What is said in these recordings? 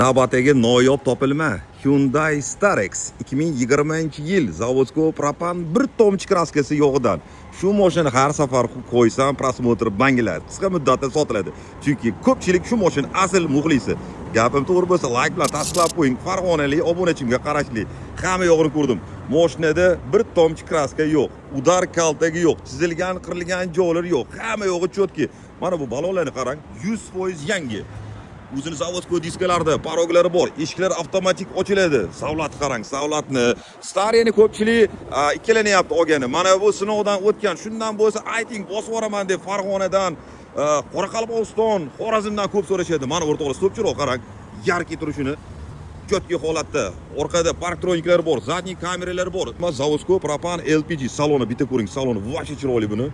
Navbatdagi noyob topilma Hyundai Starex 2020-yil zavodskoy propan bir tomchi kraskasi yo'g'idan. Shu mashina har safar qo'ysam prosmotr bangiladi. Qisqa muddatda sotiladi. Chunki ko'pchilik shu mashina asl muxlisi. Gapim to'g'ri bo'lsa like bilan tasdiqlab qo'ying. Farg'onalik obunachimga qarashli. Hamma yo'g'ini ko'rdim. Mashinada bir tomchi kraska yo'q, udar kaltagi yo'q, chizilgan, qirilgan joylar yo'q. Hamma yo'g'i chotki. Mana bu balolarni qarang, 100% yangi. O'zini zavodskoy diskalarda paroglari bor, eshiklar avtomatik ochiladi. Savlat qarang, savlatni. Stariyani ko'pchilik ikkilanyapti olgani. Mana bu sinovdan o'tgan. Shundan bo'lsa ayting, bosib yuboraman deb Farg'onadan, Qoraqalpog'iston, Xorazmdan ko'p so'rashadi. Mana o'rtoqlar, stopchiroq qarang, yarki turishini. Jotki holatda. Orqada parktroniklar bor, zadniy kameralar bor. Zavodskoy propan LPG saloni bitta ko'ring, saloni vosh chiroyli buni.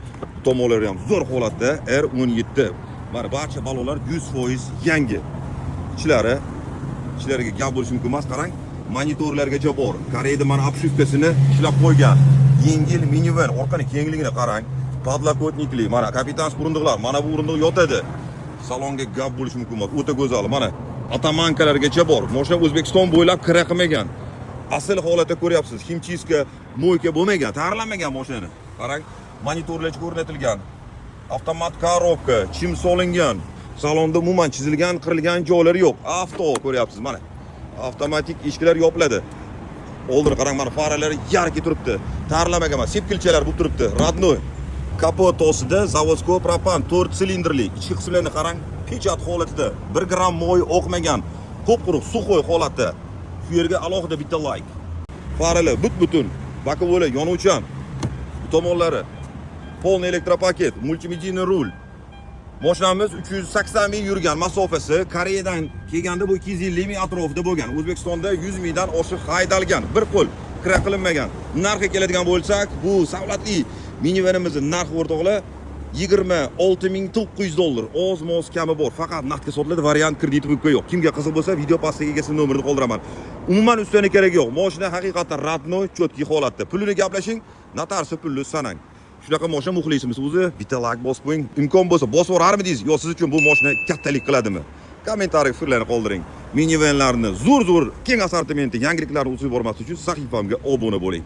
Tomonlari ham zo'r holatda R17. Mana barcha balolar 100% yangi. Ichlariga gap bo'lishi mumkin emas, qarang. Monitorlargacha bor. Koreyada mana obshivkasini ishlab qo'ygan. Yengil minivan, orqani kengligini qarang. Podlokotnikli, mana kapitan o'rindiqlar, mana bu o'rindiq yotadi. Salonga gap bo'lishi mumkin emas, o'ta go'zal. Mana atamankalargacha bor. Mashina O'zbekiston bo'ylab kira qilmagan. Asl holatda ko'ryapsiz. Himchiska, mo'yka bo'lmagan, tayyorlanmagan mashina. Qarang, monitorlar o'rnatilgan. Avtomat korobka, chim solingan. Salonda umuman chizilgan, qirilgan joylari yo'q. Avto ko'ryapsiz mana. Avtomatik eshiklar yopiladi. Oldin qarang, mana faralari yarki turibdi. Tayyorlamagan emas, sepkilchalar bo'lib turibdi. Radnoy. Kapot ostida zavodskoy propan 4 silindrli. Ichki qismlarini qarang, pechat holatida. 1 gram mo'y oqmagan. Ko'p-quruq, suxoy holatda. Shu yerga alohida bitta like. Faralar but-butun, bakovoli yonuvchan. Tomonlari polniy elektropaket, multimediya rul. Mashinamiz 380 ming yurgan masofasi, Koreyadan kelganda bu 250 ming atrofida bo'lgan. O'zbekistonda 100 mingdan oshiq haydalgan, bir qo'l kira qilinmagan. Narxi keladigan bo'lsak, bu savlatli minivanimizning narxi o'rtoqlar $26,900. Oz-moz kami bor. Faqat naqdga sotiladi, variant kredit pulga yo'q. Kimga qiziq bo'lsa, video pastiga egasini nomerini qoldiraman. Umuman ustuni kerak yo'q. Mashina haqiqatan radnoy, chotki holatda. Pulini gaplashing, notarsi pulni sanang. Shunaqa mashina muxlisimiz o'zi bitta like bosib qo'ying. Imkon bo'lsa bosib yuborarmidingiz yo siz uchun bu mashina kattalik qiladimi? Kommentariy fikrlarni qoldiring. Minivanlarni zo'r keng assortimentda yangiliklarni o'tib bormaslik uchun sahifamga obuna bo'ling.